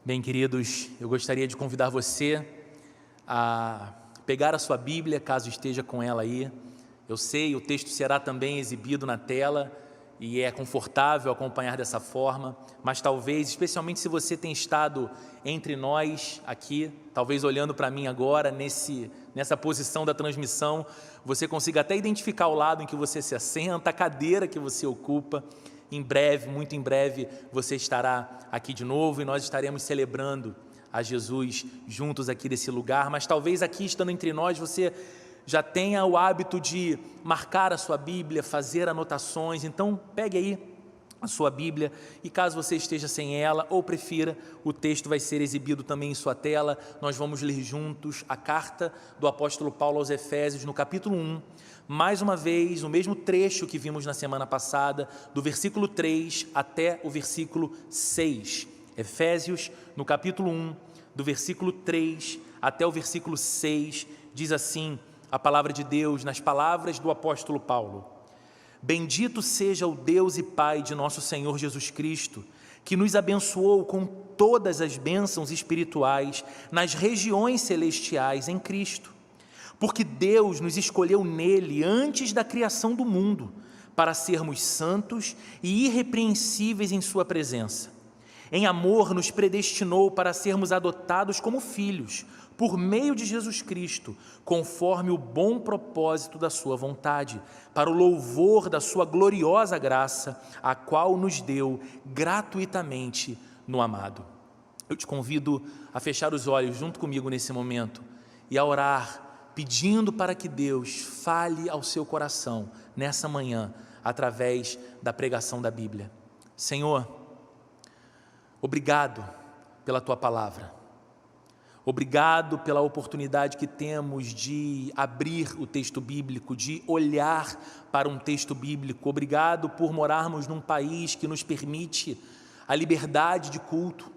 Bem, queridos, eu gostaria de convidar você a pegar a sua Bíblia, caso esteja com ela aí. Eu sei, o texto será também exibido na tela e é confortável acompanhar dessa forma, mas talvez, especialmente se você tem estado entre nós aqui, talvez olhando para mim agora, nessa posição da transmissão, você consiga até identificar o lado em que você se assenta, a cadeira que você ocupa. Em breve, muito em breve, você estará aqui de novo e nós estaremos celebrando a Jesus juntos aqui desse lugar, mas talvez aqui, estando entre nós, você já tenha o hábito de marcar a sua Bíblia, fazer anotações. Então pegue aí a sua Bíblia e caso você esteja sem ela ou prefira, o texto vai ser exibido também em sua tela. Nós vamos ler juntos a carta do apóstolo Paulo aos Efésios, no capítulo 1, mais uma vez, o mesmo trecho que vimos na semana passada, do versículo 3 até o versículo 6. Efésios, no capítulo 1, do versículo 3 até o versículo 6, diz assim a palavra de Deus, nas palavras do apóstolo Paulo: Bendito seja o Deus e Pai de nosso Senhor Jesus Cristo, que nos abençoou com todas as bênçãos espirituais nas regiões celestiais em Cristo. Porque Deus nos escolheu nele antes da criação do mundo, para sermos santos e irrepreensíveis em sua presença. Em amor nos predestinou para sermos adotados como filhos, por meio de Jesus Cristo, conforme o bom propósito da sua vontade, para o louvor da sua gloriosa graça, a qual nos deu gratuitamente no amado. Eu te convido a fechar os olhos junto comigo nesse momento e a orar, pedindo para que Deus fale ao seu coração nessa manhã, através da pregação da Bíblia. Senhor, obrigado pela Tua Palavra. Obrigado pela oportunidade que temos de abrir o texto bíblico, de olhar para um texto bíblico. Obrigado por morarmos num país que nos permite a liberdade de culto.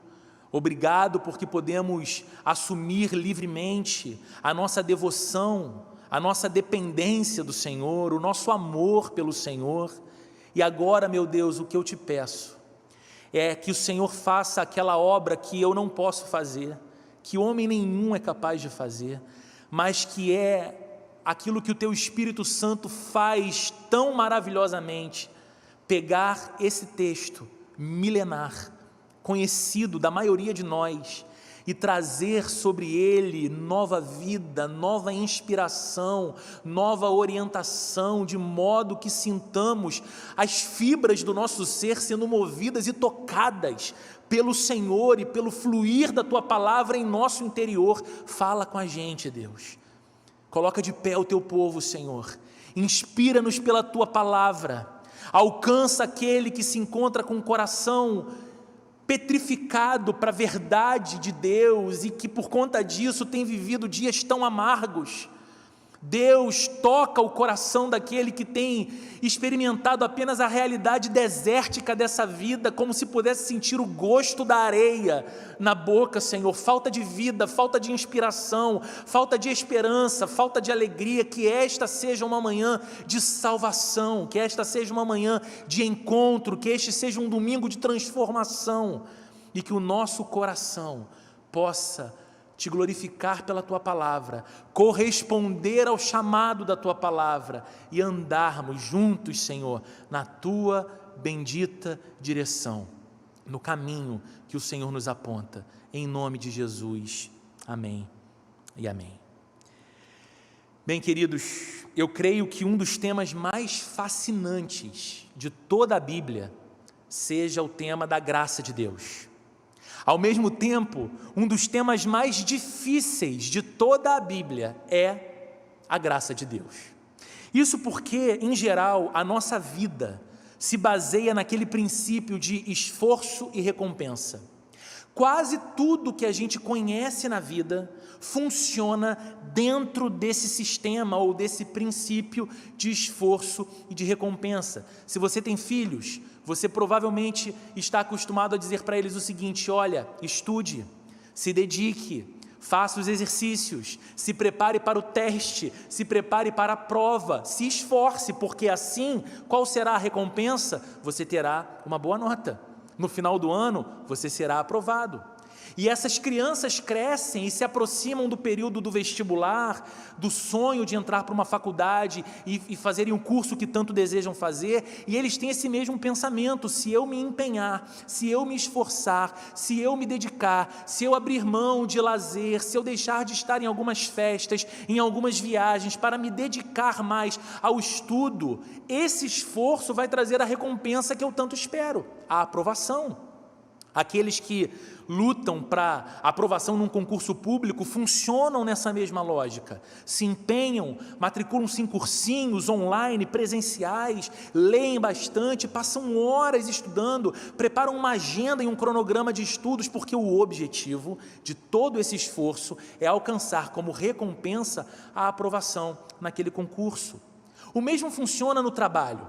Obrigado porque podemos assumir livremente a nossa devoção, a nossa dependência do Senhor, o nosso amor pelo Senhor. E agora, meu Deus, o que eu te peço é que o Senhor faça aquela obra que eu não posso fazer, que homem nenhum é capaz de fazer, mas que é aquilo que o Teu Espírito Santo faz tão maravilhosamente: pegar esse texto milenar, conhecido da maioria de nós, e trazer sobre ele nova vida, nova inspiração, nova orientação, de modo que sintamos as fibras do nosso ser sendo movidas e tocadas pelo Senhor e pelo fluir da Tua Palavra em nosso interior. Fala com a gente, Deus. Coloca de pé o Teu povo, Senhor. Inspira-nos pela Tua Palavra. Alcança aquele que se encontra com o coração petrificado para a verdade de Deus e que por conta disso tem vivido dias tão amargos. Deus, toca o coração daquele que tem experimentado apenas a realidade desértica dessa vida, como se pudesse sentir o gosto da areia na boca, Senhor. Falta de vida, falta de inspiração, falta de esperança, falta de alegria. Que esta seja uma manhã de salvação, que esta seja uma manhã de encontro, que este seja um domingo de transformação e que o nosso coração possa Te glorificar pela Tua Palavra, corresponder ao chamado da Tua Palavra e andarmos juntos, Senhor, na Tua bendita direção, no caminho que o Senhor nos aponta, em nome de Jesus, amém e amém. Bem, queridos, eu creio que um dos temas mais fascinantes de toda a Bíblia seja o tema da graça de Deus. Ao mesmo tempo, um dos temas mais difíceis de toda a Bíblia é a graça de Deus. Isso porque, em geral, a nossa vida se baseia naquele princípio de esforço e recompensa. Quase tudo que a gente conhece na vida funciona dentro desse sistema ou desse princípio de esforço e de recompensa. Se você tem filhos, você provavelmente está acostumado a dizer para eles o seguinte: olha, estude, se dedique, faça os exercícios, se prepare para o teste, se prepare para a prova, se esforce, porque assim, qual será a recompensa? Você terá uma boa nota. No final do ano, você será aprovado. E essas crianças crescem e se aproximam do período do vestibular, do sonho de entrar para uma faculdade e fazerem o curso que tanto desejam fazer, e eles têm esse mesmo pensamento: se eu me empenhar, se eu me esforçar, se eu me dedicar, se eu abrir mão de lazer, se eu deixar de estar em algumas festas, em algumas viagens, para me dedicar mais ao estudo, esse esforço vai trazer a recompensa que eu tanto espero, a aprovação. Aqueles que lutam para aprovação num concurso público funcionam nessa mesma lógica, se empenham, matriculam-se em cursinhos online, presenciais, leem bastante, passam horas estudando, preparam uma agenda e um cronograma de estudos, porque o objetivo de todo esse esforço é alcançar como recompensa a aprovação naquele concurso. O mesmo funciona no trabalho.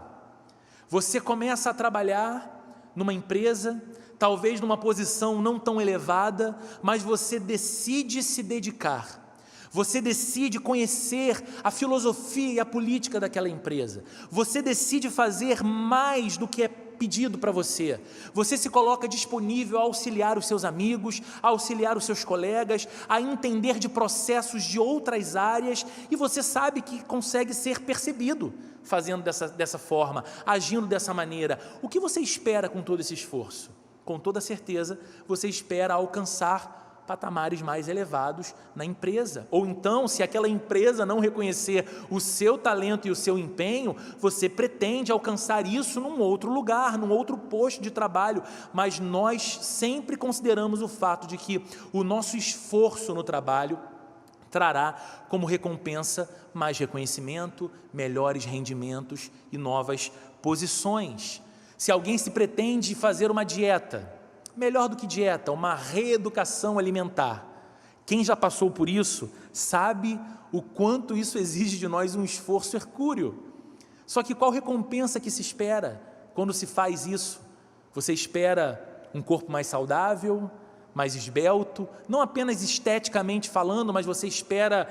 Você começa a trabalhar numa empresa, talvez numa posição não tão elevada, mas você decide se dedicar, você decide conhecer a filosofia e a política daquela empresa, você decide fazer mais do que é pedido para você, você se coloca disponível a auxiliar os seus amigos, a auxiliar os seus colegas, a entender de processos de outras áreas, e você sabe que consegue ser percebido fazendo dessa forma, agindo dessa maneira. O que você espera com todo esse esforço? Com toda certeza, você espera alcançar patamares mais elevados na empresa. Ou então, se aquela empresa não reconhecer o seu talento e o seu empenho, você pretende alcançar isso num outro lugar, num outro posto de trabalho. Mas nós sempre consideramos o fato de que o nosso esforço no trabalho trará como recompensa mais reconhecimento, melhores rendimentos e novas posições. Se alguém se pretende fazer uma dieta, melhor do que dieta, uma reeducação alimentar, quem já passou por isso sabe o quanto isso exige de nós um esforço hercúleo. Só que qual recompensa que se espera quando se faz isso? Você espera um corpo mais saudável, mais esbelto, não apenas esteticamente falando, mas você espera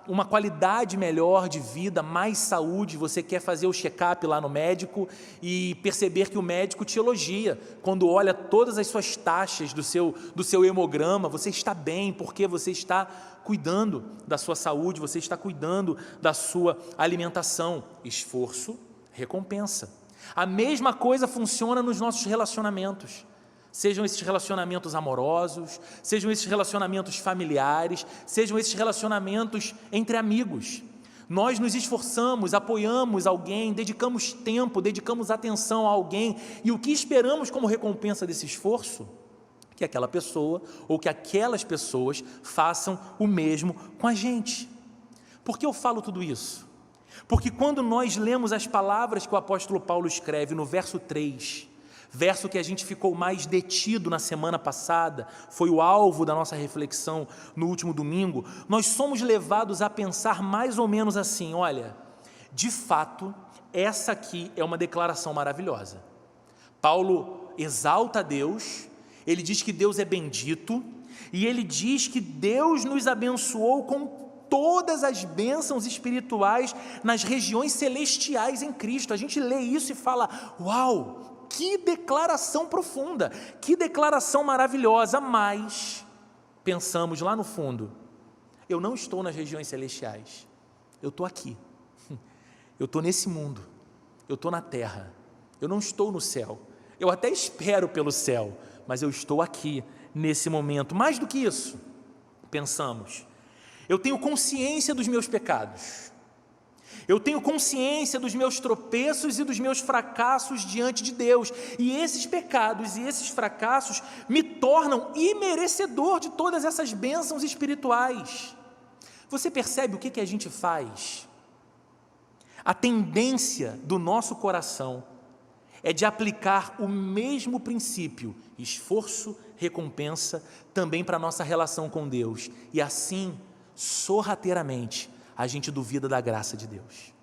uma qualidade melhor de vida, mais saúde. Você quer fazer o check-up lá no médico e perceber que o médico te elogia quando olha todas as suas taxas do seu hemograma. Você está bem porque você está cuidando da sua saúde, você está cuidando da sua alimentação. Esforço, recompensa. A mesma coisa funciona nos nossos relacionamentos. Sejam esses relacionamentos amorosos, sejam esses relacionamentos familiares, sejam esses relacionamentos entre amigos. Nós nos esforçamos, apoiamos alguém, dedicamos tempo, dedicamos atenção a alguém, e o que esperamos como recompensa desse esforço? Que aquela pessoa ou que aquelas pessoas façam o mesmo com a gente. Por que eu falo tudo isso? Porque quando nós lemos as palavras que o apóstolo Paulo escreve no verso 3, verso que a gente ficou mais detido na semana passada, foi o alvo da nossa reflexão no último domingo, nós somos levados a pensar mais ou menos assim: olha, de fato, essa aqui é uma declaração maravilhosa. Paulo exalta a Deus, ele diz que Deus é bendito, e ele diz que Deus nos abençoou com todas as bênçãos espirituais nas regiões celestiais em Cristo. A gente lê isso e fala: uau! Que declaração profunda, que declaração maravilhosa, mas pensamos lá no fundo: eu não estou nas regiões celestiais, eu estou aqui, eu estou nesse mundo, eu estou na terra, eu não estou no céu, eu até espero pelo céu, mas eu estou aqui nesse momento. Mais do que isso, pensamos: eu tenho consciência dos meus pecados, eu tenho consciência dos meus tropeços e dos meus fracassos diante de Deus, e esses pecados e esses fracassos me tornam imerecedor de todas essas bênçãos espirituais. Você percebe o que a gente faz? A tendência do nosso coração é de aplicar o mesmo princípio, esforço, recompensa, também para a nossa relação com Deus, e assim, sorrateiramente, a gente duvida da graça de Deus.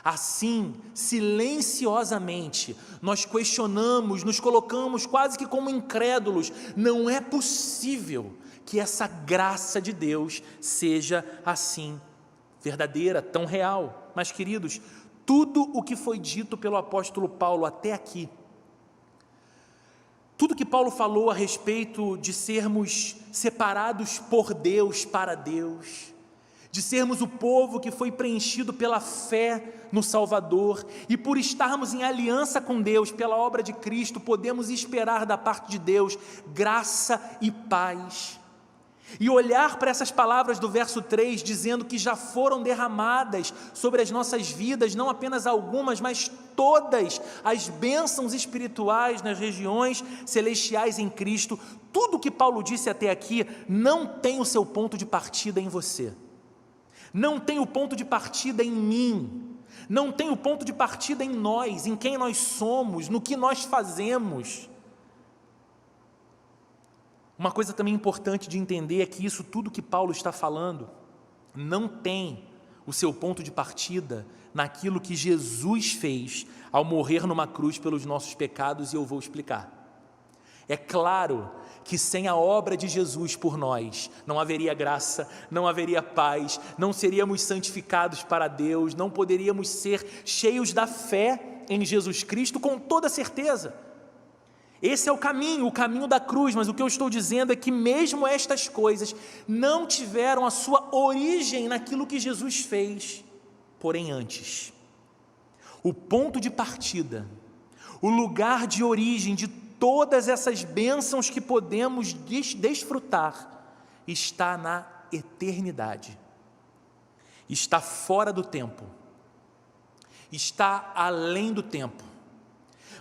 Assim, silenciosamente, nós questionamos, nos colocamos quase que como incrédulos. Não é possível que essa graça de Deus seja assim, verdadeira, tão real. Mas, queridos, tudo o que foi dito pelo apóstolo Paulo até aqui Tudo que Paulo falou a respeito de sermos separados por Deus para Deus, de sermos o povo que foi preenchido pela fé no Salvador, e por estarmos em aliança com Deus pela obra de Cristo, podemos esperar da parte de Deus graça e paz. E olhar para essas palavras do verso 3, dizendo que já foram derramadas sobre as nossas vidas, não apenas algumas, mas todas as bênçãos espirituais nas regiões celestiais em Cristo. Tudo que Paulo disse até aqui não tem o seu ponto de partida em você, não tem o ponto de partida em mim, não tem o ponto de partida em nós, em quem nós somos, no que nós fazemos. Uma coisa também importante de entender é que isso tudo que Paulo está falando não tem o seu ponto de partida naquilo que Jesus fez ao morrer numa cruz pelos nossos pecados, e eu vou explicar. É claro que sem a obra de Jesus por nós, não haveria graça, não haveria paz, não seríamos santificados para Deus, não poderíamos ser cheios da fé em Jesus Cristo com toda certeza. Esse é o caminho da cruz, mas o que eu estou dizendo é que mesmo estas coisas não tiveram a sua origem naquilo que Jesus fez, porém antes. O ponto de partida, o lugar de origem de todas essas bênçãos que podemos desfrutar, está na eternidade, está fora do tempo, está além do tempo.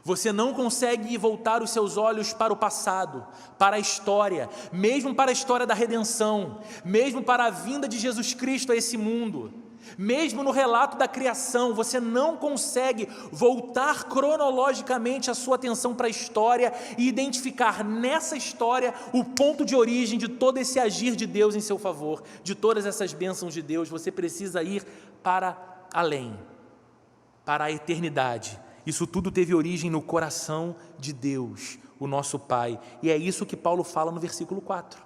Você não consegue voltar os seus olhos para o passado, para a história, mesmo para a história da redenção, mesmo para a vinda de Jesus Cristo a esse mundo, mesmo no relato da criação, você não consegue voltar cronologicamente a sua atenção para a história e identificar nessa história o ponto de origem de todo esse agir de Deus em seu favor, de todas essas bênçãos de Deus. Você precisa ir para além, para a eternidade. Isso tudo teve origem no coração de Deus, o nosso Pai. E é isso que Paulo fala no versículo 4.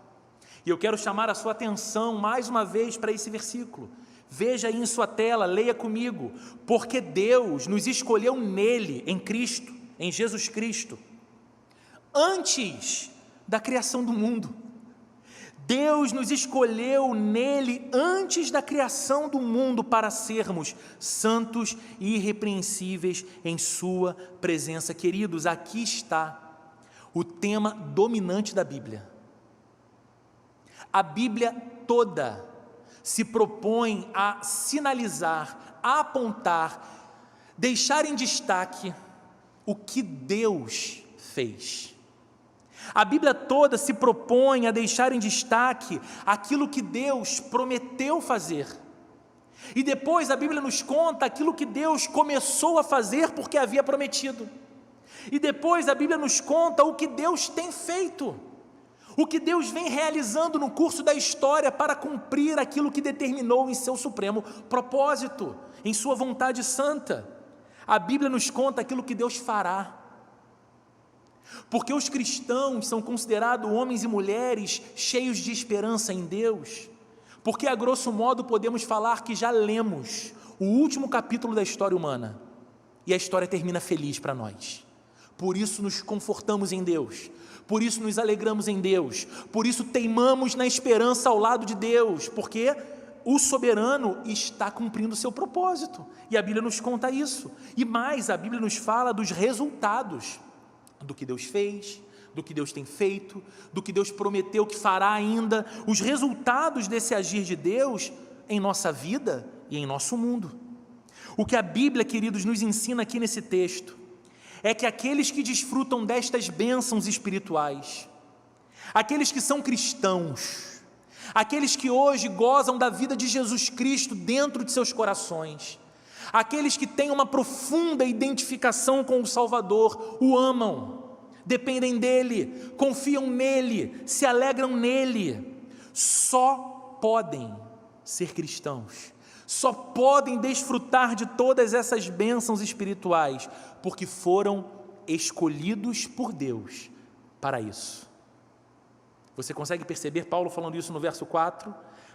E eu quero chamar a sua atenção mais uma vez para esse versículo. Veja aí em sua tela, leia comigo. Porque Deus nos escolheu nele, em Cristo, em Jesus Cristo, antes da criação do mundo. Deus nos escolheu nele antes da criação do mundo para sermos santos e irrepreensíveis em sua presença. Queridos, aqui está o tema dominante da Bíblia. A Bíblia toda se propõe a sinalizar, a apontar, deixar em destaque o que Deus fez. A Bíblia toda se propõe a deixar em destaque aquilo que Deus prometeu fazer. E depois a Bíblia nos conta aquilo que Deus começou a fazer porque havia prometido. E depois a Bíblia nos conta o que Deus tem feito, o que Deus vem realizando no curso da história para cumprir aquilo que determinou em seu supremo propósito, em sua vontade santa. A Bíblia nos conta aquilo que Deus fará. Porque os cristãos são considerados homens e mulheres cheios de esperança em Deus, porque a grosso modo podemos falar que já lemos o último capítulo da história humana, e a história termina feliz para nós. Por isso nos confortamos em Deus, por isso nos alegramos em Deus, por isso teimamos na esperança ao lado de Deus, porque o soberano está cumprindo o seu propósito, e a Bíblia nos conta isso. E mais, a Bíblia nos fala dos resultados do que Deus fez, do que Deus tem feito, do que Deus prometeu que fará ainda, os resultados desse agir de Deus em nossa vida e em nosso mundo. O que a Bíblia, queridos, nos ensina aqui nesse texto, é que aqueles que desfrutam destas bênçãos espirituais, aqueles que são cristãos, aqueles que hoje gozam da vida de Jesus Cristo dentro de seus corações, aqueles que têm uma profunda identificação com o Salvador, o amam, dependem dele, confiam nele, se alegram nele, só podem ser cristãos, só podem desfrutar de todas essas bênçãos espirituais, porque foram escolhidos por Deus para isso. Você consegue perceber Paulo falando isso no verso 4?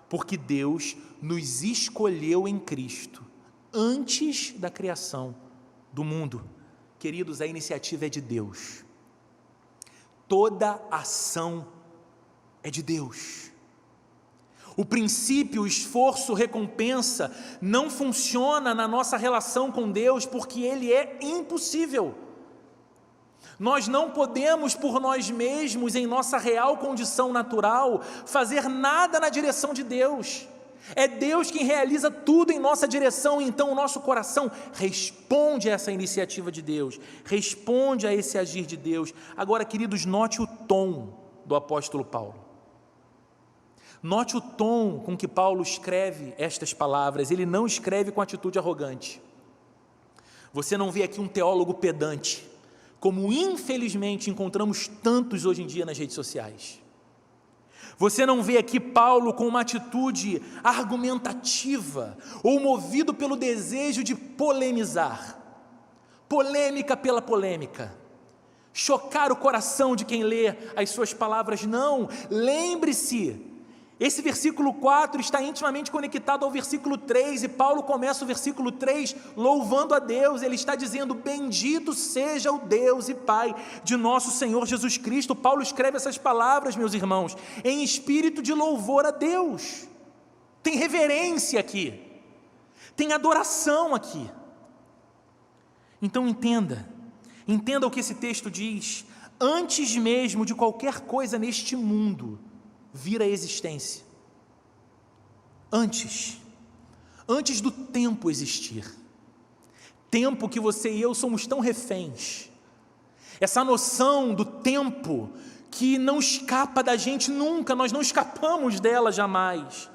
Porque Deus nos escolheu em Cristo, antes da criação do mundo. Queridos, a iniciativa é de Deus. Toda ação é de Deus. O princípio, o esforço, recompensa não funciona na nossa relação com Deus porque Ele é impossível. Nós não podemos por nós mesmos, em nossa real condição natural, fazer nada na direção de Deus. É Deus quem realiza tudo em nossa direção, então o nosso coração responde a essa iniciativa de Deus, responde a esse agir de Deus. Agora, queridos, note o tom do apóstolo Paulo. Note o tom com que Paulo escreve estas palavras. Ele não escreve com atitude arrogante. Você não vê aqui um teólogo pedante, como infelizmente encontramos tantos hoje em dia nas redes sociais. Você não vê aqui Paulo com uma atitude argumentativa ou movido pelo desejo de polemizar. Polêmica pela polêmica. Chocar o coração de quem lê as suas palavras. Não, lembre-se, esse versículo 4 está intimamente conectado ao versículo 3, e Paulo começa o versículo 3 louvando a Deus. Ele está dizendo: bendito seja o Deus e Pai de nosso Senhor Jesus Cristo. Paulo escreve essas palavras, meus irmãos, em espírito de louvor a Deus. Tem reverência aqui, tem adoração aqui. Então entenda o que esse texto diz: antes mesmo de qualquer coisa neste mundo vir à existência, antes do tempo existir, tempo que você e eu somos tão reféns, essa noção do tempo que não escapa da gente nunca, nós não escapamos dela jamais.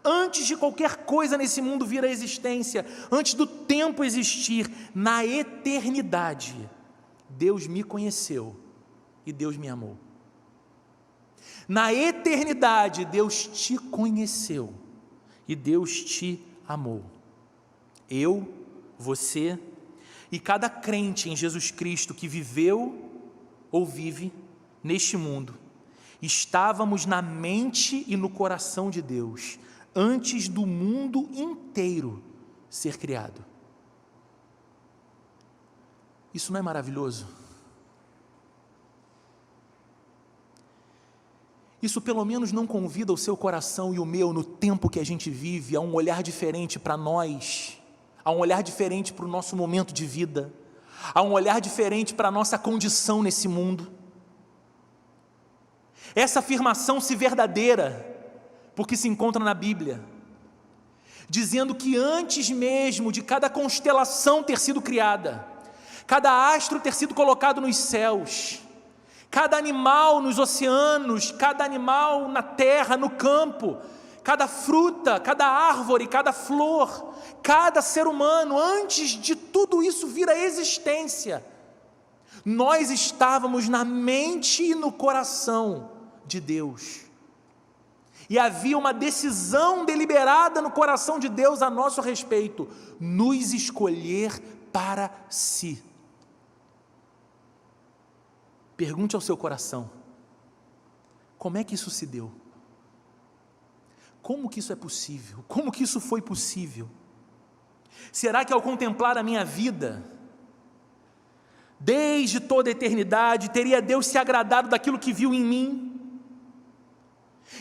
Antes de qualquer coisa nesse mundo vir à existência, antes do tempo existir, na eternidade, Deus me conheceu e Deus me amou. Na eternidade, Deus te conheceu e Deus te amou. Eu, você e cada crente em Jesus Cristo que viveu ou vive neste mundo, estávamos na mente e no coração de Deus, antes do mundo inteiro ser criado. Isso não é maravilhoso? Isso pelo menos não convida o seu coração e o meu, no tempo que a gente vive, a um olhar diferente para nós, a um olhar diferente para o nosso momento de vida, a um olhar diferente para a nossa condição nesse mundo. Essa afirmação se verdadeira, porque se encontra na Bíblia, dizendo que antes mesmo de cada constelação ter sido criada, cada astro ter sido colocado nos céus, cada animal nos oceanos, cada animal na terra, no campo, cada fruta, cada árvore, cada flor, cada ser humano, antes de tudo isso vir à existência, nós estávamos na mente e no coração de Deus. E havia uma decisão deliberada no coração de Deus a nosso respeito: nos escolher para si. Pergunte ao seu coração: como é que isso se deu? Como que isso é possível? Como que isso foi possível? Será que ao contemplar a minha vida, desde toda a eternidade, teria Deus se agradado daquilo que viu em mim?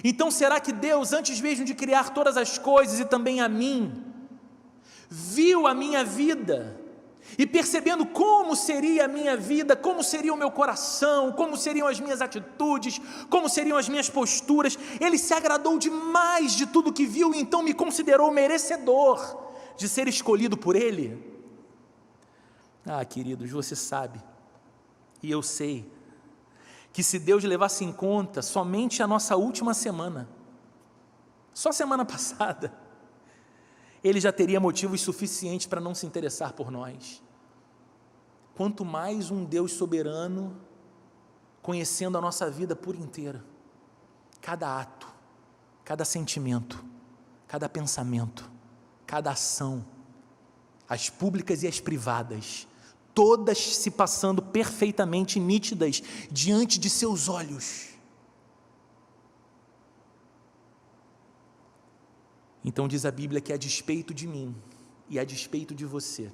Então será que Deus, antes mesmo de criar todas as coisas e também a mim, viu a minha vida, e percebendo como seria a minha vida, como seria o meu coração, como seriam as minhas atitudes, como seriam as minhas posturas, Ele se agradou demais de tudo que viu, e então me considerou merecedor de ser escolhido por Ele? Ah, queridos, você sabe, e eu sei, que se Deus levasse em conta somente a nossa última semana, só semana passada, Ele já teria motivos suficientes para não se interessar por nós. Quanto mais um Deus soberano, conhecendo a nossa vida por inteira, cada ato, cada sentimento, cada pensamento, cada ação, as públicas e as privadas, todas se passando perfeitamente nítidas diante de seus olhos. Então diz a Bíblia que a despeito de mim e a despeito de você,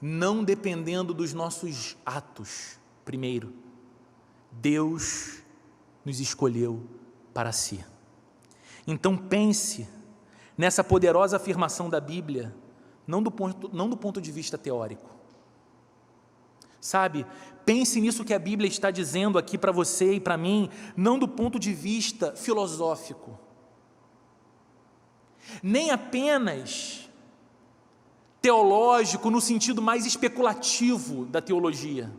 não dependendo dos nossos atos, primeiro, Deus nos escolheu para si. Então pense nessa poderosa afirmação da Bíblia, não do ponto de vista teórico. Sabe, pense nisso que a Bíblia está dizendo aqui para você e para mim, não do ponto de vista filosófico, nem apenas teológico no sentido mais especulativo da teologia.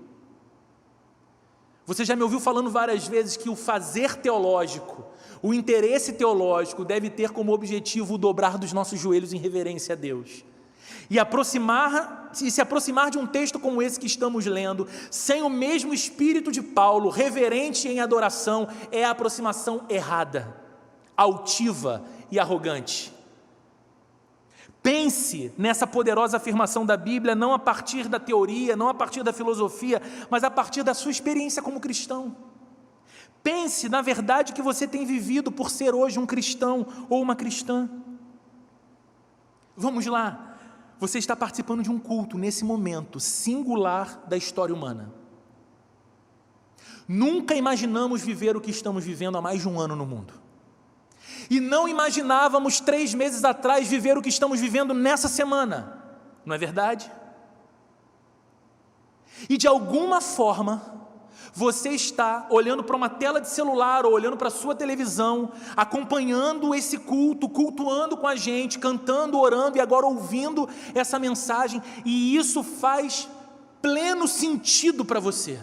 Você já me ouviu falando várias vezes que o fazer teológico, o interesse teológico deve ter como objetivo o dobrar dos nossos joelhos em reverência a Deus. E se aproximar de um texto como esse que estamos lendo, sem o mesmo espírito de Paulo, reverente em adoração, é a aproximação errada, altiva e arrogante. Pense nessa poderosa afirmação da Bíblia, não a partir da teoria, não a partir da filosofia, mas a partir da sua experiência como cristão. Pense na verdade que você tem vivido por ser hoje um cristão ou uma cristã. Vamos lá. Você está participando de um culto nesse momento singular da história humana. Nunca imaginamos viver o que estamos vivendo há mais de um ano no mundo. E não imaginávamos 3 meses atrás viver o que estamos vivendo nessa semana. Não é verdade? E de alguma forma, você está olhando para uma tela de celular ou olhando para a sua televisão, acompanhando esse culto, cultuando com a gente, cantando, orando e agora ouvindo essa mensagem, e isso faz pleno sentido para você.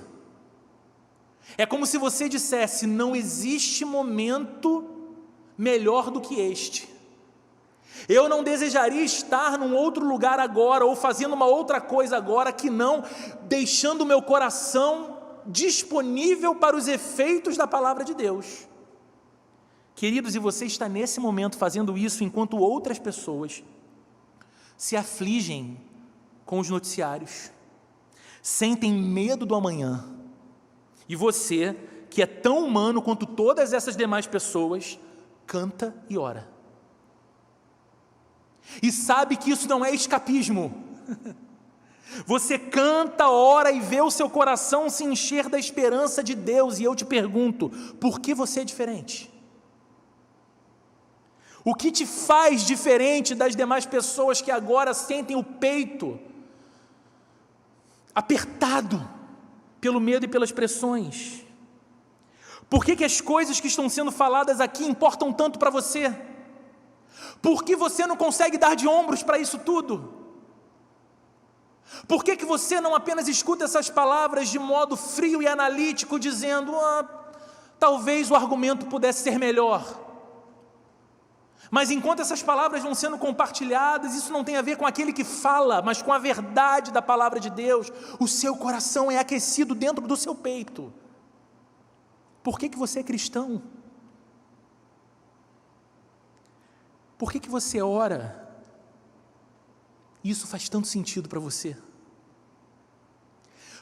É como se você dissesse: não existe momento melhor do que este. Eu não desejaria estar num outro lugar agora, ou fazendo uma outra coisa agora, que não deixando o meu coração disponível para os efeitos da palavra de Deus. Queridos, e você está nesse momento fazendo isso enquanto outras pessoas se afligem com os noticiários, sentem medo do amanhã, e você, que é tão humano quanto todas essas demais pessoas, canta e ora. E sabe que isso não é escapismo. Você canta, ora e vê o seu coração se encher da esperança de Deus, e eu te pergunto, por que você é diferente? O que te faz diferente das demais pessoas que agora sentem o peito apertado pelo medo e pelas pressões? Por que as coisas que estão sendo faladas aqui importam tanto para você? Por que você não consegue dar de ombros para isso tudo? Por que você não apenas escuta essas palavras de modo frio e analítico, dizendo: talvez o argumento pudesse ser melhor? Mas enquanto essas palavras vão sendo compartilhadas, isso não tem a ver com aquele que fala, mas com a verdade da palavra de Deus. O seu coração é aquecido dentro do seu peito. Por que você é cristão? Por que você ora? Isso faz tanto sentido para você.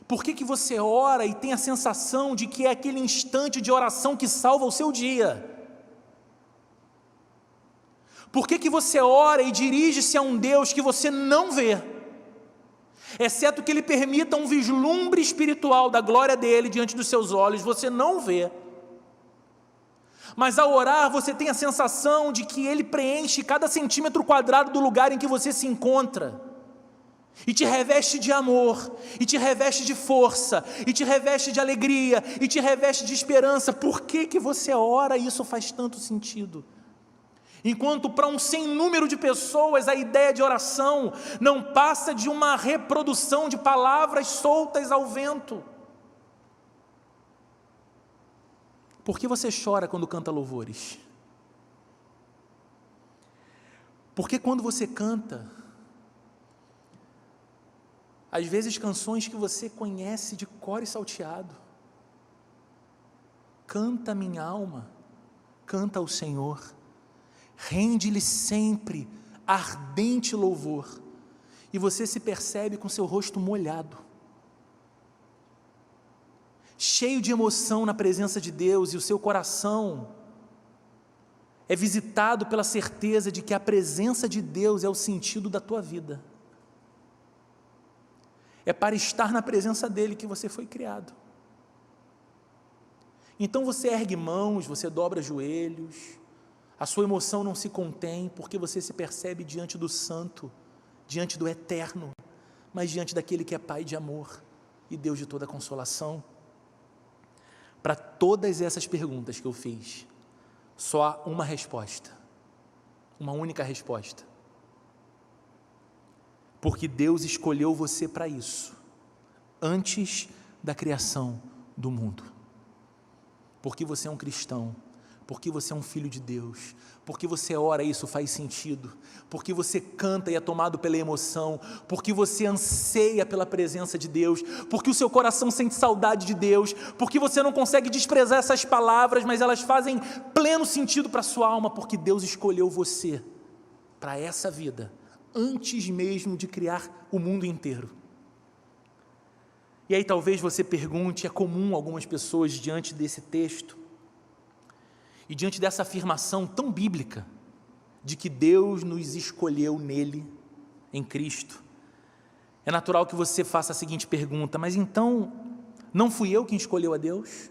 Por que você ora e tem a sensação de que é aquele instante de oração que salva o seu dia? Por que você ora e dirige-se a um Deus que você não vê, exceto que Ele permita um vislumbre espiritual da glória dEle diante dos seus olhos, você não vê? Mas ao orar você tem a sensação de que Ele preenche cada centímetro quadrado do lugar em que você se encontra, e te reveste de amor, e te reveste de força, e te reveste de alegria, e te reveste de esperança. Por que você ora e isso faz tanto sentido? Enquanto para um sem número de pessoas a ideia de oração não passa de uma reprodução de palavras soltas ao vento. Por que você chora quando canta louvores? Porque quando você canta, às vezes canções que você conhece de cor e salteado, canta minha alma, canta ao Senhor, rende-lhe sempre ardente louvor, e você se percebe com seu rosto molhado, cheio de emoção na presença de Deus, e o seu coração é visitado pela certeza de que a presença de Deus é o sentido da tua vida. É para estar na presença dEle que você foi criado. Então você ergue mãos, você dobra joelhos, a sua emoção não se contém, porque você se percebe diante do santo, diante do eterno, mas diante daquele que é Pai de amor e Deus de toda consolação. Para todas essas perguntas que eu fiz, só há uma resposta, uma única resposta. Porque Deus escolheu você para isso, antes da criação do mundo. Porque você é um cristão, porque você é um filho de Deus, porque você ora e isso faz sentido, porque você canta e é tomado pela emoção, porque você anseia pela presença de Deus, porque o seu coração sente saudade de Deus, porque você não consegue desprezar essas palavras, mas elas fazem pleno sentido para a sua alma, porque Deus escolheu você para essa vida, antes mesmo de criar o mundo inteiro. E aí talvez você pergunte, é comum algumas pessoas diante desse texto, e diante dessa afirmação tão bíblica, de que Deus nos escolheu nele, em Cristo, é natural que você faça a seguinte pergunta: mas então, não fui eu quem escolheu a Deus?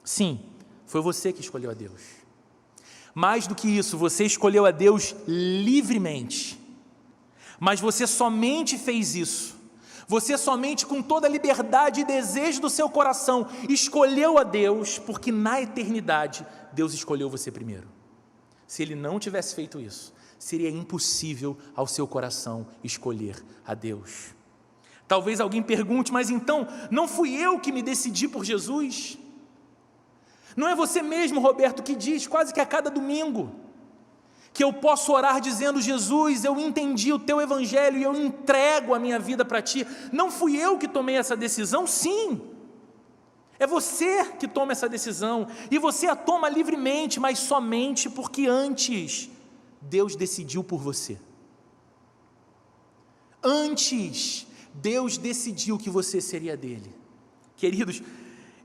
Sim, foi você que escolheu a Deus. Mais do que isso, você escolheu a Deus livremente, mas você somente fez isso, você somente com toda a liberdade e desejo do seu coração escolheu a Deus, porque na eternidade Deus escolheu você primeiro. Se Ele não tivesse feito isso, seria impossível ao seu coração escolher a Deus. Talvez alguém pergunte, mas então não fui eu que me decidi por Jesus? Não é você mesmo, Roberto, que diz quase que a cada domingo que eu posso orar dizendo: Jesus, eu entendi o teu evangelho e eu entrego a minha vida para ti? Não fui eu que tomei essa decisão? Sim, é você que toma essa decisão, e você a toma livremente, mas somente porque antes Deus decidiu por você. Antes Deus decidiu que você seria dele. Queridos,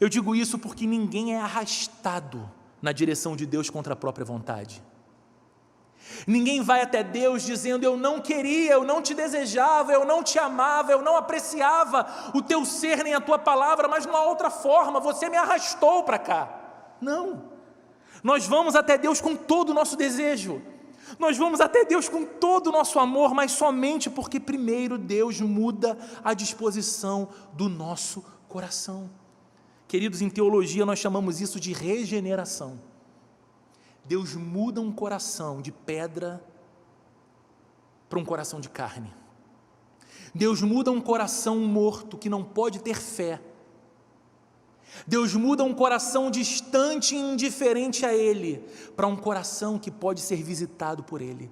eu digo isso porque ninguém é arrastado na direção de Deus contra a própria vontade. Ninguém vai até Deus dizendo: eu não queria, eu não te desejava, eu não te amava, eu não apreciava o teu ser nem a tua palavra, mas de uma outra forma, você me arrastou para cá. Não, nós vamos até Deus com todo o nosso desejo, nós vamos até Deus com todo o nosso amor, mas somente porque primeiro Deus muda a disposição do nosso coração. Queridos, em teologia nós chamamos isso de regeneração. Deus muda um coração de pedra para um coração de carne. Deus muda um coração morto que não pode ter fé. Deus muda um coração distante e indiferente a Ele para um coração que pode ser visitado por Ele,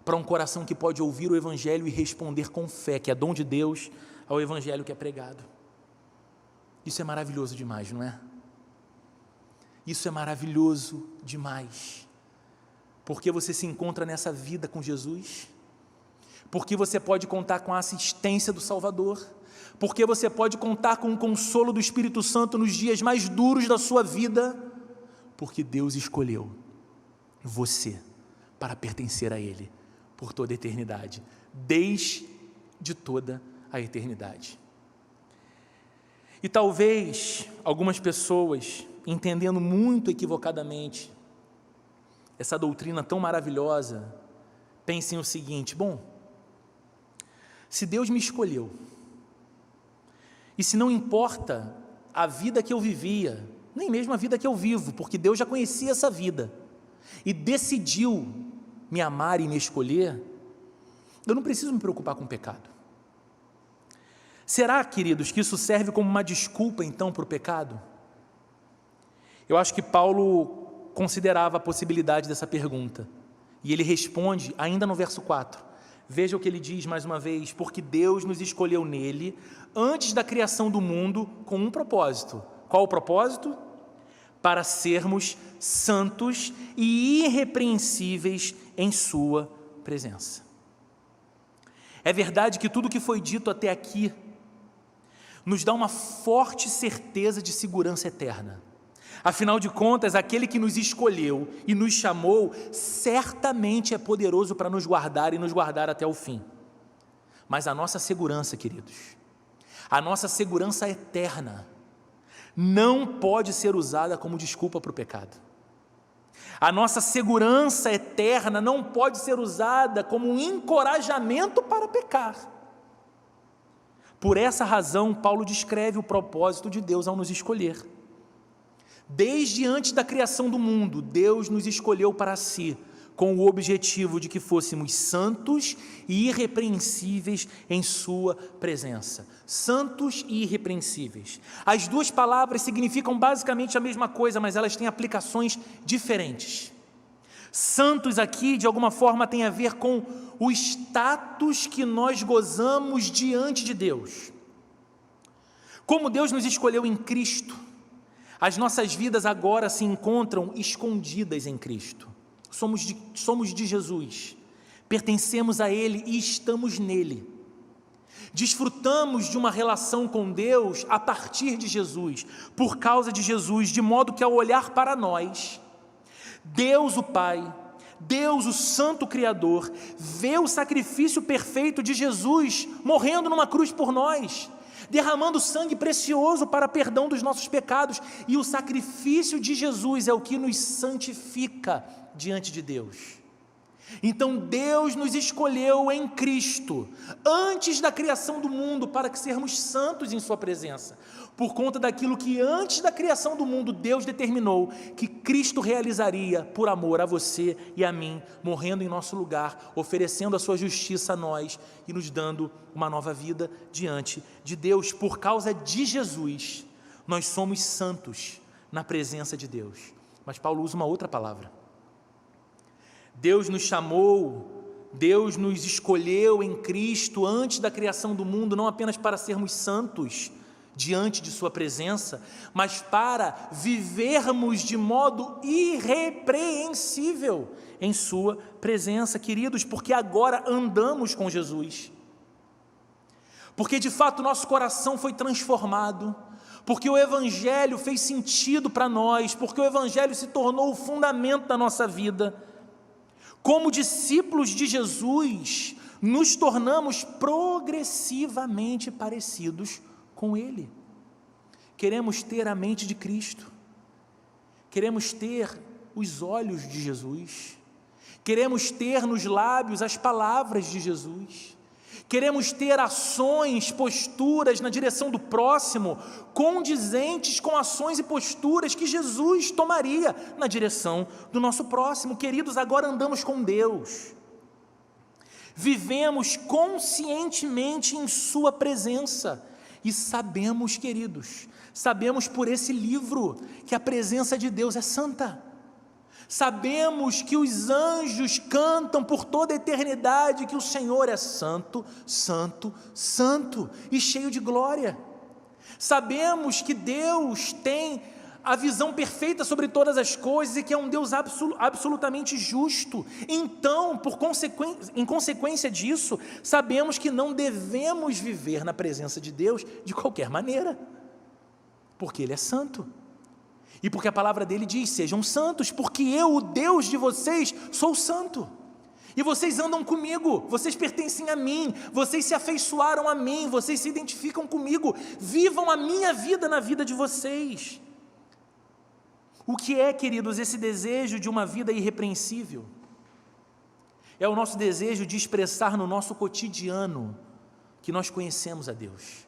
para um coração que pode ouvir o Evangelho e responder com fé, que é dom de Deus, ao Evangelho que é pregado. Isso é maravilhoso demais, não é? Isso é maravilhoso demais, porque você se encontra nessa vida com Jesus, porque você pode contar com a assistência do Salvador, porque você pode contar com o consolo do Espírito Santo nos dias mais duros da sua vida, porque Deus escolheu você para pertencer a Ele por toda a eternidade, desde toda a eternidade. E talvez algumas pessoas, entendendo muito equivocadamente essa doutrina tão maravilhosa, pensem o seguinte: bom, se Deus me escolheu, e se não importa a vida que eu vivia, nem mesmo a vida que eu vivo, porque Deus já conhecia essa vida, e decidiu me amar e me escolher, eu não preciso me preocupar com o pecado. Será, queridos, que isso serve como uma desculpa então para o pecado? Eu acho que Paulo considerava a possibilidade dessa pergunta, e ele responde ainda no verso 4, veja o que ele diz mais uma vez: porque Deus nos escolheu nele, antes da criação do mundo, com um propósito. Qual o propósito? Para sermos santos e irrepreensíveis em sua presença. É verdade que tudo o que foi dito até aqui nos dá uma forte certeza de segurança eterna. Afinal de contas, aquele que nos escolheu e nos chamou, certamente é poderoso para nos guardar e nos guardar até o fim. Mas a nossa segurança, queridos, a nossa segurança eterna, não pode ser usada como desculpa para o pecado. A nossa segurança eterna não pode ser usada como um encorajamento para pecar. Por essa razão, Paulo descreve o propósito de Deus ao nos escolher. Desde antes da criação do mundo, Deus nos escolheu para si, com o objetivo de que fôssemos santos e irrepreensíveis em sua presença. Santos e irrepreensíveis. As duas palavras significam basicamente a mesma coisa, mas elas têm aplicações diferentes. Santos aqui, de alguma forma, tem a ver com o status que nós gozamos diante de Deus. Como Deus nos escolheu em Cristo, as nossas vidas agora se encontram escondidas em Cristo. Somos de Jesus, pertencemos a Ele e estamos nele. Desfrutamos de uma relação com Deus a partir de Jesus, por causa de Jesus, de modo que ao olhar para nós, Deus o Pai, Deus o Santo Criador, vê o sacrifício perfeito de Jesus morrendo numa cruz por nós, derramando sangue precioso para perdão dos nossos pecados, e o sacrifício de Jesus é o que nos santifica diante de Deus. Então Deus nos escolheu em Cristo, antes da criação do mundo, para que sermos santos em sua presença, por conta daquilo que antes da criação do mundo Deus determinou que Cristo realizaria por amor a você e a mim, morrendo em nosso lugar, oferecendo a sua justiça a nós e nos dando uma nova vida diante de Deus. Por causa de Jesus, nós somos santos na presença de Deus. Mas Paulo usa uma outra palavra. Deus nos chamou, Deus nos escolheu em Cristo antes da criação do mundo, não apenas para sermos santos diante de sua presença, mas para vivermos de modo irrepreensível em sua presença, queridos, porque agora andamos com Jesus, porque de fato nosso coração foi transformado, porque o Evangelho fez sentido para nós, porque o Evangelho se tornou o fundamento da nossa vida. Como discípulos de Jesus, nos tornamos progressivamente parecidos com Ele. Queremos ter a mente de Cristo, queremos ter os olhos de Jesus, queremos ter nos lábios as palavras de Jesus, queremos ter ações, posturas na direção do próximo, condizentes com ações e posturas que Jesus tomaria na direção do nosso próximo. Queridos, agora andamos com Deus, vivemos conscientemente em sua presença e sabemos, queridos, sabemos por esse livro que a presença de Deus é santa. Sabemos que os anjos cantam por toda a eternidade que o Senhor é santo, santo, santo e cheio de glória. Sabemos que Deus tem a visão perfeita sobre todas as coisas e que é um Deus absolutamente justo. Então, em consequência disso, sabemos que não devemos viver na presença de Deus de qualquer maneira, porque Ele é santo. E porque a palavra dele diz, sejam santos, porque eu, o Deus de vocês, sou santo. E vocês andam comigo, vocês pertencem a mim, vocês se afeiçoaram a mim, vocês se identificam comigo, vivam a minha vida na vida de vocês. O que é, queridos, esse desejo de uma vida irrepreensível? É o nosso desejo de expressar no nosso cotidiano que nós conhecemos a Deus.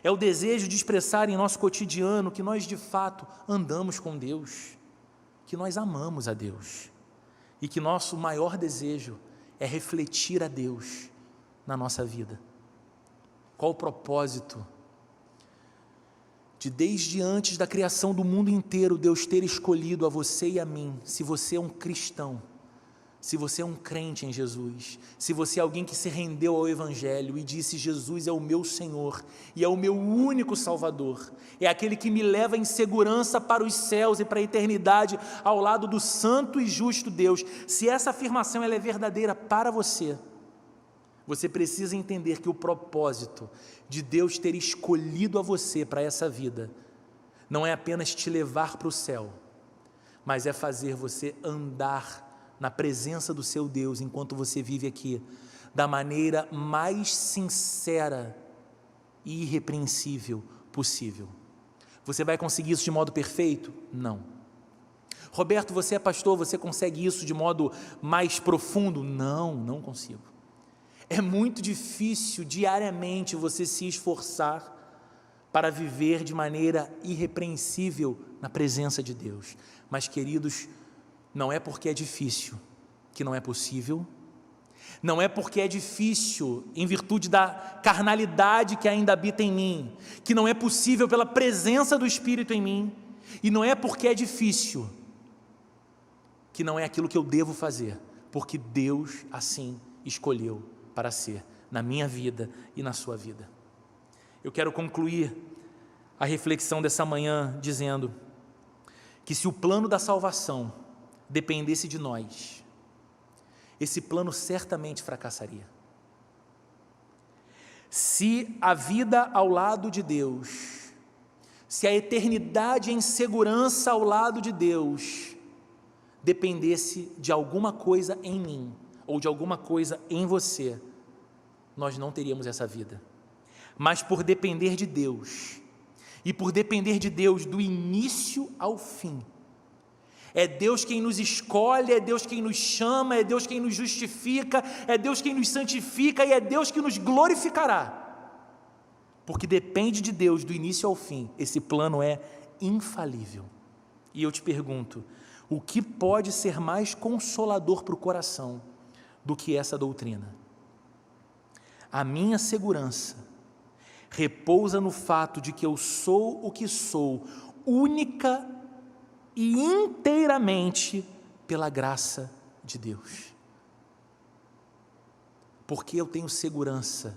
É o desejo de expressar em nosso cotidiano que nós de fato andamos com Deus, que nós amamos a Deus e que nosso maior desejo é refletir a Deus na nossa vida. Qual o propósito de desde antes da criação do mundo inteiro Deus ter escolhido a você e a mim, se você é um cristão, se você é um crente em Jesus, se você é alguém que se rendeu ao Evangelho e disse, Jesus é o meu Senhor e é o meu único Salvador, é aquele que me leva em segurança para os céus e para a eternidade ao lado do santo e justo Deus, se essa afirmação ela é verdadeira para você, você precisa entender que o propósito de Deus ter escolhido a você para essa vida, não é apenas te levar para o céu, mas é fazer você andar na presença do seu Deus, enquanto você vive aqui, da maneira mais sincera e irrepreensível possível. Você vai conseguir isso de modo perfeito? Não. Roberto, você é pastor, você consegue isso de modo mais profundo? Não, não consigo. É muito difícil diariamente você se esforçar para viver de maneira irrepreensível na presença de Deus. Mas, queridos, não é porque é difícil que não é possível, não é porque é difícil em virtude da carnalidade que ainda habita em mim, que não é possível pela presença do Espírito em mim, e não é porque é difícil que não é aquilo que eu devo fazer, porque Deus assim escolheu para ser na minha vida e na sua vida. Eu quero concluir a reflexão dessa manhã dizendo que se o plano da salvação dependesse de nós, esse plano certamente fracassaria. Se a vida ao lado de Deus, se a eternidade em segurança ao lado de Deus dependesse de alguma coisa em mim ou de alguma coisa em você, nós não teríamos essa vida. Mas por depender de Deus, e por depender de Deus do início ao fim, é Deus quem nos escolhe, é Deus quem nos chama, é Deus quem nos justifica, é Deus quem nos santifica e é Deus que nos glorificará. Porque depende de Deus do início ao fim, esse plano é infalível. E eu te pergunto, o que pode ser mais consolador para o coração do que essa doutrina? A minha segurança repousa no fato de que eu sou o que sou, única e inteiramente pela graça de Deus. Porque eu tenho segurança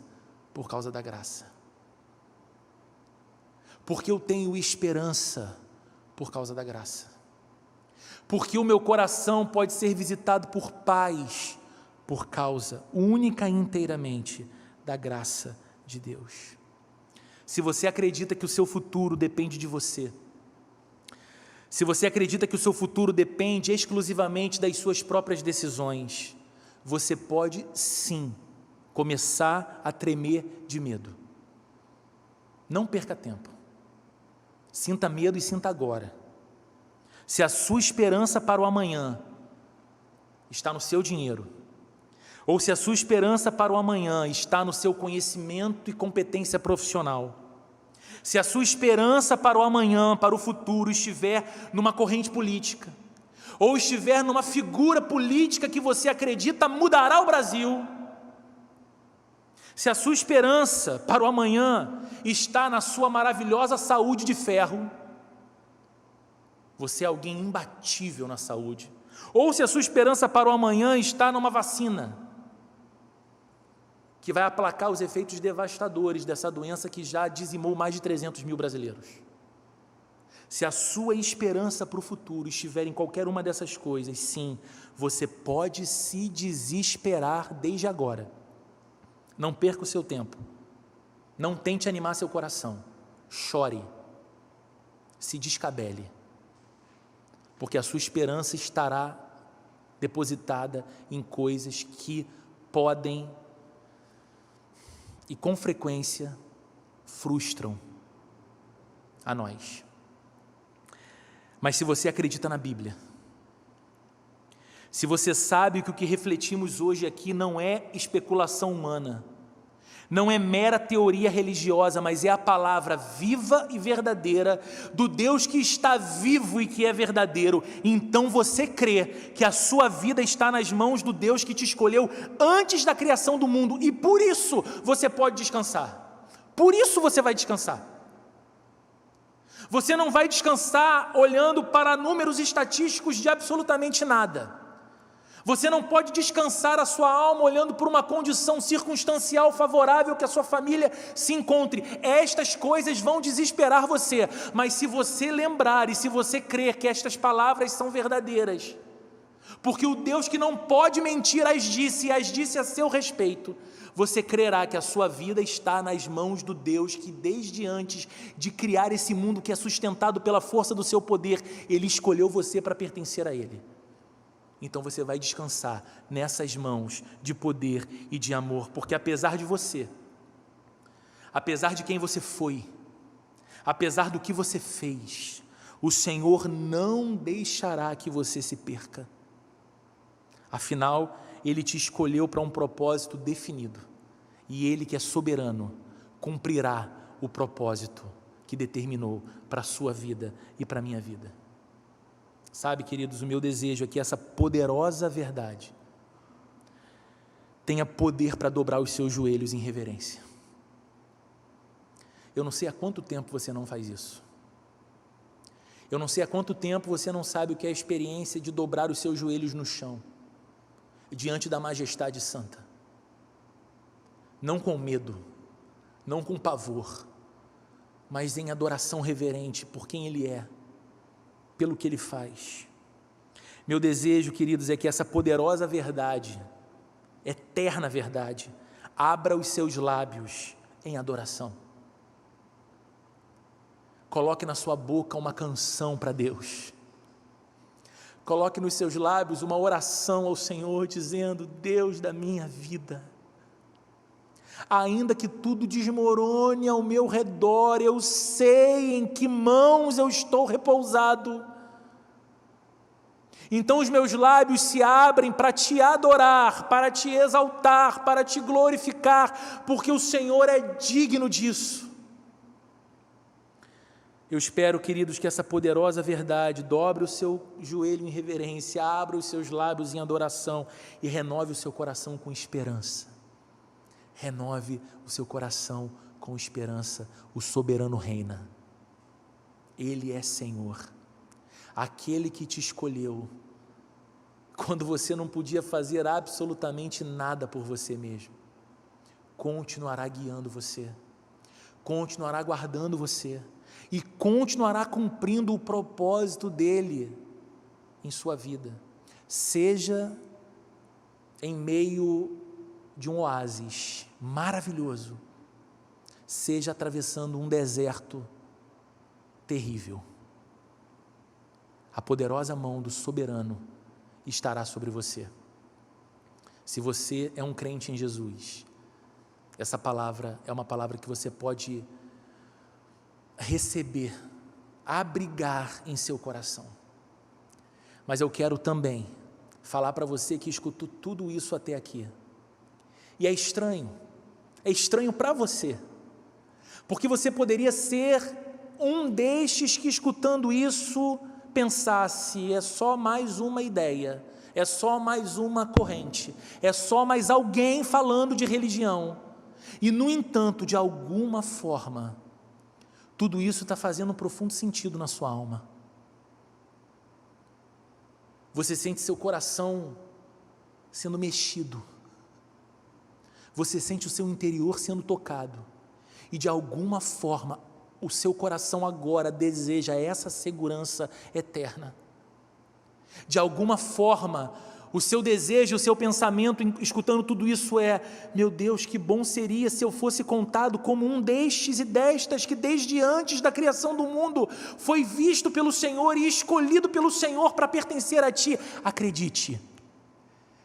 por causa da graça. Porque eu tenho esperança por causa da graça. Porque o meu coração pode ser visitado por paz por causa única e inteiramente da graça de Deus. Se você acredita que o seu futuro depende de você, se você acredita que o seu futuro depende exclusivamente das suas próprias decisões, você pode sim começar a tremer de medo. Não perca tempo. Sinta medo e sinta agora. Se a sua esperança para o amanhã está no seu dinheiro, ou se a sua esperança para o amanhã está no seu conhecimento e competência profissional, se a sua esperança para o amanhã, para o futuro, estiver numa corrente política, ou estiver numa figura política que você acredita mudará o Brasil, se a sua esperança para o amanhã está na sua maravilhosa saúde de ferro, você é alguém imbatível na saúde, ou se a sua esperança para o amanhã está numa vacina, que vai aplacar os efeitos devastadores dessa doença que já dizimou mais de 300 mil brasileiros. Se a sua esperança para o futuro estiver em qualquer uma dessas coisas, sim, você pode se desesperar desde agora. Não perca o seu tempo. Não tente animar seu coração. Chore. Se descabele. Porque a sua esperança estará depositada em coisas que podem e com frequência frustram a nós. Mas se você acredita na Bíblia, se você sabe que o que refletimos hoje aqui não é especulação humana, não é mera teoria religiosa, mas é a palavra viva e verdadeira do Deus que está vivo e que é verdadeiro, então você crê que a sua vida está nas mãos do Deus que te escolheu antes da criação do mundo, e por isso você pode descansar, por isso você vai descansar. Você não vai descansar olhando para números estatísticos de absolutamente nada. Você não pode descansar a sua alma olhando por uma condição circunstancial favorável que a sua família se encontre. Estas coisas vão desesperar você, mas se você lembrar e se você crer que estas palavras são verdadeiras, porque o Deus que não pode mentir as disse e as disse a seu respeito, você crerá que a sua vida está nas mãos do Deus que desde antes de criar esse mundo que é sustentado pela força do seu poder, Ele escolheu você para pertencer a Ele. Então você vai descansar nessas mãos de poder e de amor, porque apesar de você, apesar de quem você foi, apesar do que você fez, o Senhor não deixará que você se perca. Afinal, Ele te escolheu para um propósito definido, e Ele, que é soberano, cumprirá o propósito que determinou para a sua vida e para a minha vida. Sabe, queridos, o meu desejo é que essa poderosa verdade tenha poder para dobrar os seus joelhos em reverência. Eu não sei há quanto tempo você não faz isso. Eu não sei há quanto tempo você não sabe o que é a experiência de dobrar os seus joelhos no chão, diante da majestade santa. Não com medo, não com pavor, mas em adoração reverente por quem Ele é, pelo que Ele faz. Meu desejo, queridos, é que essa poderosa verdade, eterna verdade, abra os seus lábios em adoração. Coloque na sua boca uma canção para Deus. Coloque nos seus lábios uma oração ao Senhor, dizendo: Deus da minha vida, ainda que tudo desmorone ao meu redor, eu sei em que mãos eu estou repousado. Então os meus lábios se abrem para te adorar, para te exaltar, para te glorificar, porque o Senhor é digno disso. Eu espero, queridos, que essa poderosa verdade dobre o seu joelho em reverência, abra os seus lábios em adoração e renove o seu coração com esperança. Renove o seu coração com esperança. O soberano reina. Ele é Senhor. Aquele que te escolheu quando você não podia fazer absolutamente nada por você mesmo, continuará guiando você, continuará guardando você e continuará cumprindo o propósito dele em sua vida, seja em meio de um oásis maravilhoso, seja atravessando um deserto terrível. A poderosa mão do soberano estará sobre você. Se você é um crente em Jesus, essa palavra é uma palavra que você pode receber, abrigar em seu coração. Mas eu quero também falar para você que escutou tudo isso até aqui. E é estranho para você, porque você poderia ser um destes que, escutando isso, pensasse: é só mais uma ideia, é só mais uma corrente, é só mais alguém falando de religião. E, no entanto, de alguma forma, tudo isso está fazendo um profundo sentido na sua alma. Você sente seu coração sendo mexido, você sente o seu interior sendo tocado, e de alguma forma o seu coração agora deseja essa segurança eterna. De alguma forma, o seu desejo, o seu pensamento, escutando tudo isso é: meu Deus, que bom seria se eu fosse contado como um destes e destas que desde antes da criação do mundo foi visto pelo Senhor e escolhido pelo Senhor para pertencer a Ti. Acredite,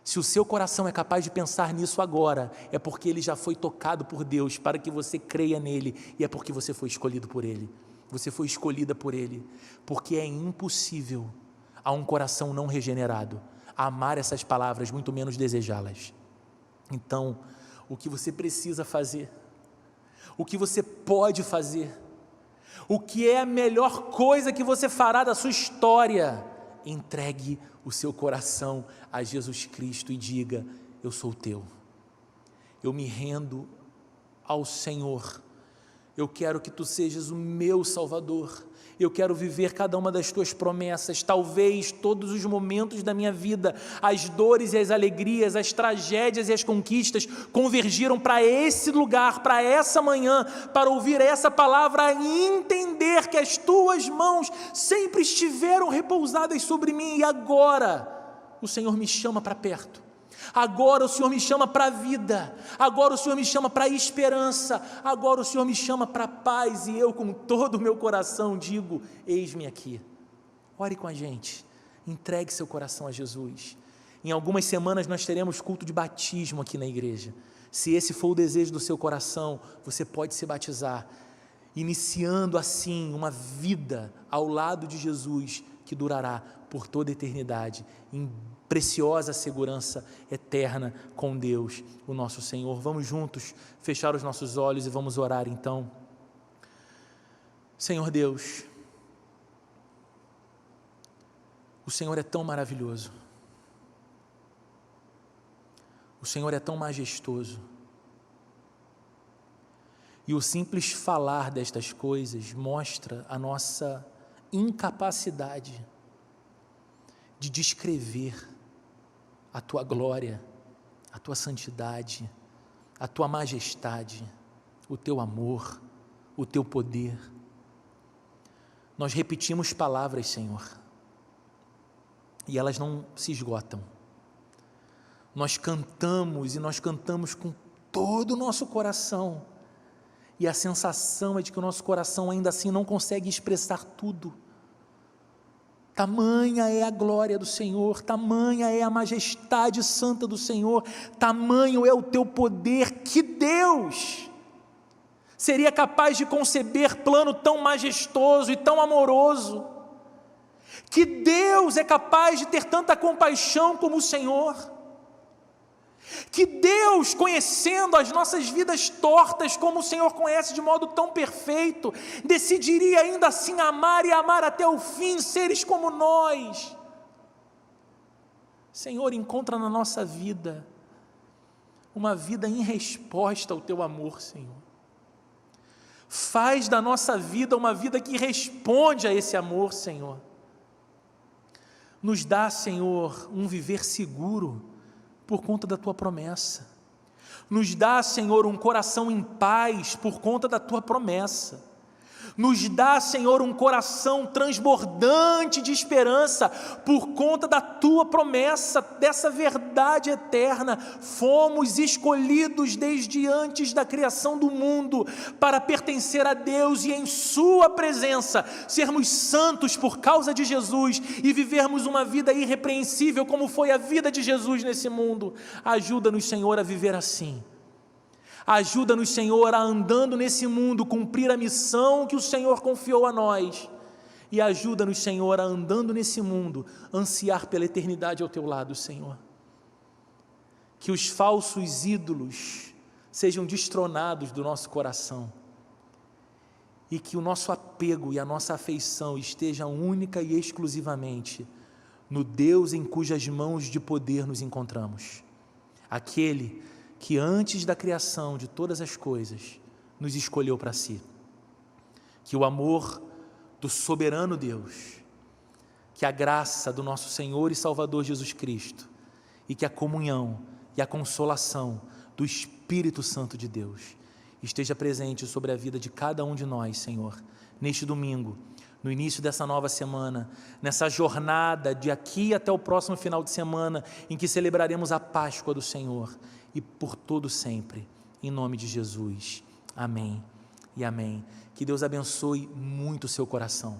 se o seu coração é capaz de pensar nisso agora, é porque ele já foi tocado por Deus para que você creia nele, e é porque você foi escolhido por Ele. Você foi escolhida por Ele, porque é impossível a um coração não regenerado amar essas palavras, muito menos desejá-las. Então, o que você precisa fazer, o que você pode fazer, o que é a melhor coisa que você fará da sua história: entregue o seu coração a Jesus Cristo e diga: eu sou teu, eu me rendo ao Senhor, eu quero que Tu sejas o meu Salvador, eu quero viver cada uma das Tuas promessas. Talvez todos os momentos da minha vida, as dores e as alegrias, as tragédias e as conquistas convergiram para esse lugar, para essa manhã, para ouvir essa palavra e entender que as Tuas mãos sempre estiveram repousadas sobre mim, e agora o Senhor me chama para perto. Agora o Senhor me chama para a vida, agora o Senhor me chama para a esperança, agora o Senhor me chama para a paz, e eu com todo o meu coração digo: eis-me aqui. Ore com a gente, entregue seu coração a Jesus. Em algumas semanas nós teremos culto de batismo aqui na igreja. Se esse for o desejo do seu coração, você pode se batizar. iniciando assim uma vida ao lado de Jesus que durará por toda a eternidade, em preciosa segurança eterna com Deus, o nosso Senhor. Vamos juntos fechar os nossos olhos e vamos orar então. Senhor Deus, o Senhor é tão maravilhoso, o Senhor é tão majestoso, e o simples falar destas coisas mostra a nossa incapacidade de descrever a Tua glória, a Tua santidade, a Tua majestade, o Teu amor, o Teu poder. Nós repetimos palavras, Senhor, e elas não se esgotam. Nós cantamos e nós cantamos com todo o nosso coração, e a sensação é de que o nosso coração ainda assim não consegue expressar tudo. Tamanha é a glória do Senhor, tamanha é a majestade santa do Senhor, tamanho é o Teu poder, que Deus seria capaz de conceber plano tão majestoso e tão amoroso, que Deus é capaz de ter tanta compaixão como o Senhor, que Deus, conhecendo as nossas vidas tortas como o Senhor conhece de modo tão perfeito, decidiria ainda assim amar e amar até o fim seres como nós. Senhor, encontra na nossa vida uma vida em resposta ao Teu amor, Senhor. Faz da nossa vida uma vida que responde a esse amor, Senhor. Nos dá, Senhor, um viver seguro por conta da Tua promessa. Nos dá, Senhor, um coração em paz por conta da Tua promessa. Nos dá, Senhor, um coração transbordante de esperança por conta da Tua promessa, dessa verdade eterna. Fomos escolhidos desde antes da criação do mundo para pertencer a Deus e em Sua presença sermos santos por causa de Jesus e vivermos uma vida irrepreensível como foi a vida de Jesus nesse mundo. Ajuda-nos, Senhor, a viver assim. Ajuda-nos, Senhor, a andando nesse mundo, cumprir a missão que o Senhor confiou a nós. E ajuda-nos, Senhor, a andando nesse mundo, ansiar pela eternidade ao Teu lado, Senhor. Que os falsos ídolos sejam destronados do nosso coração. E que o nosso apego e a nossa afeição estejam única e exclusivamente no Deus em cujas mãos de poder nos encontramos. Aquele que antes da criação de todas as coisas nos escolheu para si. Que o amor do soberano Deus, que a graça do nosso Senhor e Salvador Jesus Cristo e que a comunhão e a consolação do Espírito Santo de Deus esteja presente sobre a vida de cada um de nós, Senhor, neste domingo, no início dessa nova semana, nessa jornada de aqui até o próximo final de semana, em que celebraremos a Páscoa do Senhor, e por todo sempre, em nome de Jesus, amém e amém. Que Deus abençoe muito o seu coração,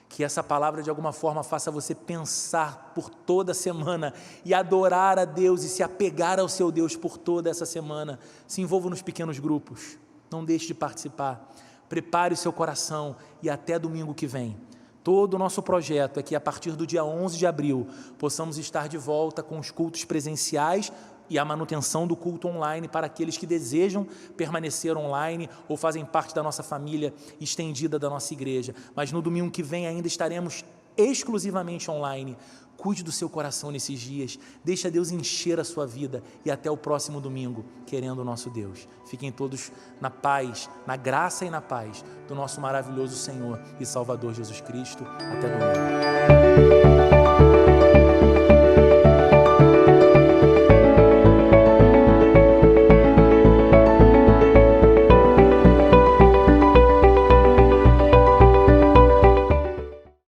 que essa palavra de alguma forma faça você pensar por toda a semana e adorar a Deus e se apegar ao seu Deus por toda essa semana. Se envolva nos pequenos grupos, não deixe de participar, prepare o seu coração e até domingo que vem. Todo o nosso projeto é que a partir do dia 11 de abril possamos estar de volta com os cultos presenciais e a manutenção do culto online para aqueles que desejam permanecer online ou fazem parte da nossa família estendida da nossa igreja. Mas no domingo que vem ainda estaremos exclusivamente online. Cuide do seu coração nesses dias, deixa Deus encher a sua vida e até o próximo domingo, querendo o nosso Deus. Fiquem todos na paz, na graça e na paz do nosso maravilhoso Senhor e Salvador Jesus Cristo. Até domingo.